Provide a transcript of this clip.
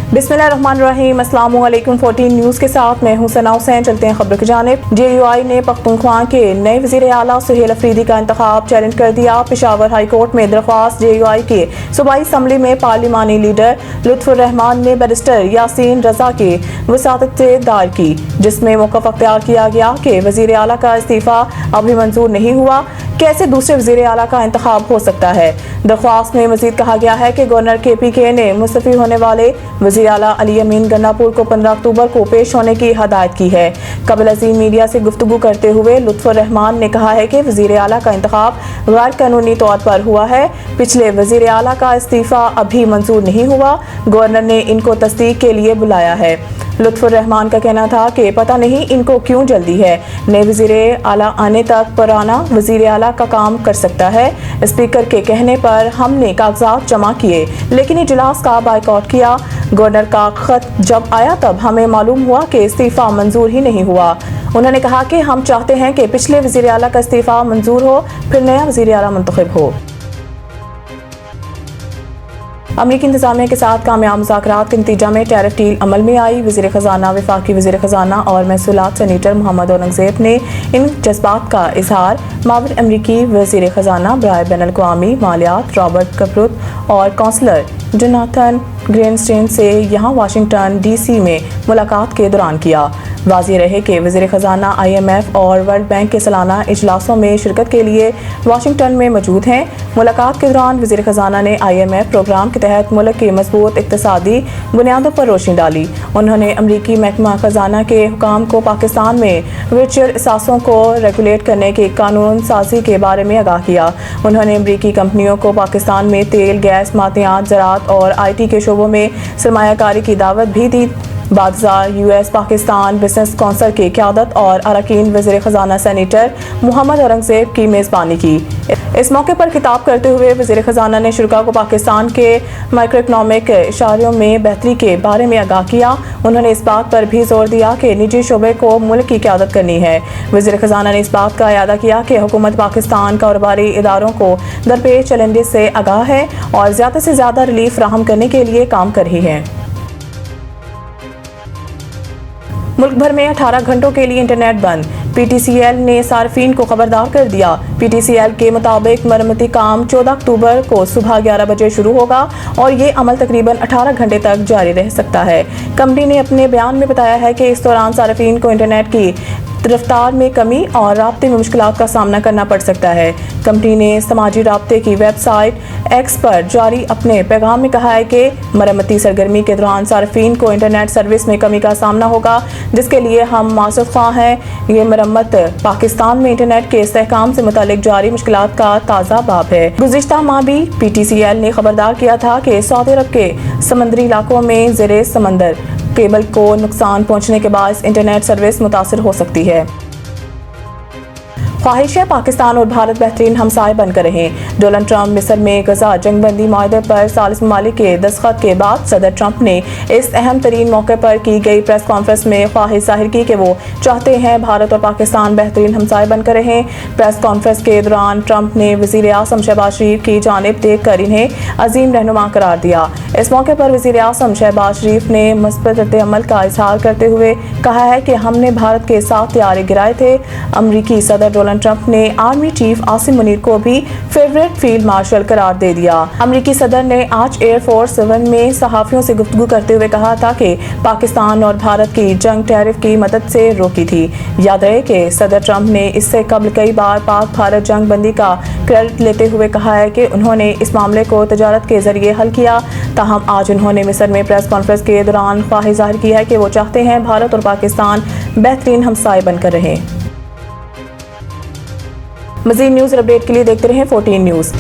बिस्मिल्लाहिर्रहमानिर्रहीम, अस्सलामु अलैकुम। 14 न्यूज़ के साथ मैं हूं सना हुसैन। चलते हैं खबरों की जानिब। JUI ने पख्तूनख्वा के नए वज़ीर आला सुहेल अफरीदी का इंतखाब चैलेंज कर दिया। पेशावर हाई कोर्ट में दरख्वास्त JUI के सूबाई असम्बली में पार्लिमानी लीडर लुत्फुर्रहमान ने बैरिस्टर यासीन रजा की वसातत से दायर की, जिसमें मौक़िफ़ अख्तियार किया गया कि वज़ीर आला का इस्तीफ़ा अभी मंजूर नहीं हुआ, कैसे दूसरे वज़ीर आला का इंतखाब हो सकता है। दरख्वास्त में मज़ीद कहा गया है कि गवर्नर KPK ने मुस्तफ़ी होने वाले वज़ीर आला अली अमीन गन्नापुर को 15 अक्टूबर को पेश होने की हदायत की है। कबल अज़ीम मीडिया से गुफ्तगू करते हुए लुत्फुर्रहमान ने कहा है कि वज़ीर आला का इंतखाब गैर कानूनी तौर पर हुआ है। पिछले वज़ीर आला का इस्तीफ़ा अभी मंजूर नहीं हुआ, गवर्नर ने इनको तस्दीक के लिए बुलाया है। लुत्फुर्रहमान का कहना था कि पता नहीं इनको क्यों जल्दी है, नए वज़ीर आला आने तक पुराना वज़ीर आला का काम कर सकता है। स्पीकर के कहने पर हमने कागजात जमा किए, लेकिन इजलास का बायकॉट किया। गवर्नर का खत जब आया तब हमें मालूम हुआ कि इस्तीफ़ा मंजूर ही नहीं हुआ। उन्होंने कहा कि हम चाहते हैं कि पिछले वज़ीर आला का इस्तीफ़ा मंजूर हो, फिर नया वज़ीर आला मुंतखब हो। अमरीकी इंतजामिया के साथ कामयाब मुज़ाकरात के नतीजा में टैरिफ डील अमल में आई। वज़ीर ख़ज़ाना, वफाकी वज़ीर ख़ज़ाना और महसूलात सेनेटर मोहम्मद औरंगज़ेब ने इन जज्बात का इजहार मावर अमरीकी वज़ीर ख़ज़ाना बराए बैनुल-अक़वामी मालियात रॉबर्ट कपरुत और कौंसलर जोनाथन ग्रीनस्टीन से यहाँ वाशिंगटन DC में मुलाकात के दौरान किया। वाज़ेह रहे कि वज़ीर ख़ज़ाना IMF और वर्ल्ड बैंक के सालाना इजलासों में शिरकत के लिए वाशिंगटन में मौजूद हैं। मुलाकात के दौरान वज़ीर ख़ज़ाना ने IMF प्रोग्राम के तहत मुल्क की मजबूत इक़्तिसादी बुनियादों पर रोशनी डाली। उन्होंने अमरीकी महकमा ख़ज़ाना के हुकाम को पाकिस्तान में वर्चुअल असासों को रेगुलेट करने की कानून साजी के बारे में आगाह किया। उन्होंने अमरीकी कंपनियों को पाकिस्तान में तेल, गैस, मादनियात, ज़राअत और IT के शोबों में सरमायाकारी की दावत भी दी। बादशाह US पाकिस्तान बिजनेस कौंसिल की क़यादत और अरकान वज़ीर ख़ज़ाना सेनेटर मोहम्मद औरंगज़ेब की मेज़बानी की। इस मौके पर खिताब करते हुए वज़ीर ख़ज़ाना ने शुरा को पाकिस्तान के माइक्रो इकनॉमिक इशारों में बेहतरी के बारे में आगाह किया। उन्होंने इस बात पर भी जोर दिया कि निजी शोबे को मुल्क की क़यादत करनी है। वज़ीर ख़ज़ाना ने इस बात का इयादा किया कि हुकूमत पाकिस्तान कारोबारी इदारों को दरपेश चैलेंजेस से आगाह है और ज़्यादा से ज़्यादा रिलीफ फराहम करने के लिए काम कर रही है। मुल्क भर में 18 घंटों के लिए इंटरनेट बंद। PTCL ने सार्फिन को खबरदार कर दिया। PTCL के मुताबिक मरम्मती काम 14 अक्टूबर को सुबह 11 बजे शुरू होगा और ये अमल तकरीबन 18 घंटे तक जारी रह सकता है। कंपनी ने अपने बयान में बताया है कि इस दौरान सार्फिन को इंटरनेट की रफ्तार में कमी और राब्ते में मुश्किलात का सामना करना पड़ सकता है। कंपनी ने समाजी राब्ते की वेबसाइट X पर जारी अपने पैगाम में कहा है कि मरम्मती सरगर्मी के दौरान सार्फिन को इंटरनेट सर्विस में कमी का सामना होगा, जिसके लिए हम मासूख ख्वाह हैं। ये मरम्मत पाकिस्तान में इंटरनेट के इस्तेहकाम से मुतालिक जारी मुश्किलात का ताज़ा बाब है। गुज़िश्ता माह भी PTCL ने खबरदार किया था कि सऊदी अरब के समंदरी इलाकों में ज़ेरे समंदर केबल को नुकसान पहुंचने के बाद इंटरनेट सर्विस मुतासर हो सकती है। ख्वाहिश है पाकिस्तान और भारत बेहतरीन हमसाए बनकर रहें। डोनाल्ड ट्रंप मिस्र में गजा जंगबंदी माहदे पर सालिस ममालिक के दस्तखत के बाद सदर ट्रंप ने इस अहम तरीन मौके पर की गई प्रेस कॉन्फ्रेंस में ख्वाहिश जाहिर की कि वो चाहते हैं भारत और पाकिस्तान बेहतरीन हमसाए बनकर रहें। प्रेस कॉन्फ्रेंस के दौरान ट्रंप ने वज़ीर आज़म शहबाज शरीफ की जानिब देख कर इन्हें अजीम रहनुमा करार दिया। इस मौके पर वज़ीर आज़म शहबाज शरीफ ने मुस्बत रद्द-ए-अमल का इजहार करते हुए कहा है कि हमने भारत के साथ तैयारे गिराए थे। अमरीकी सदर डोनाल्ड ट्रंप ने आर्मी चीफ आसिम मुनीर को भी फेवरेट फील्ड मार्शल करार दे दिया। अमरीकी सदर ने आज एयरफोर्स 1 में सहाफियों से गुफ्तगू करते हुए कहा था कि पाकिस्तान और भारत की जंग टैरिफ की मदद से रोकी थी। याद रहे कि सदर ट्रंप ने इससे कबल कई बार पाक भारत जंग बंदी का क्रेडिट लेते हुए कहा है कि उन्होंने इस मामले को तजारत के जरिए हल किया। ताहम आज उन्होंने मिस्र में प्रेस कॉन्फ्रेंस के दौरान ख्वाहिश जाहिर की है कि वो चाहते हैं भारत और पाकिस्तान बेहतरीन हमसाए बनकर रहें। मज़ीद न्यूज़ अपडेट के लिए देखते रहें 14 न्यूज़।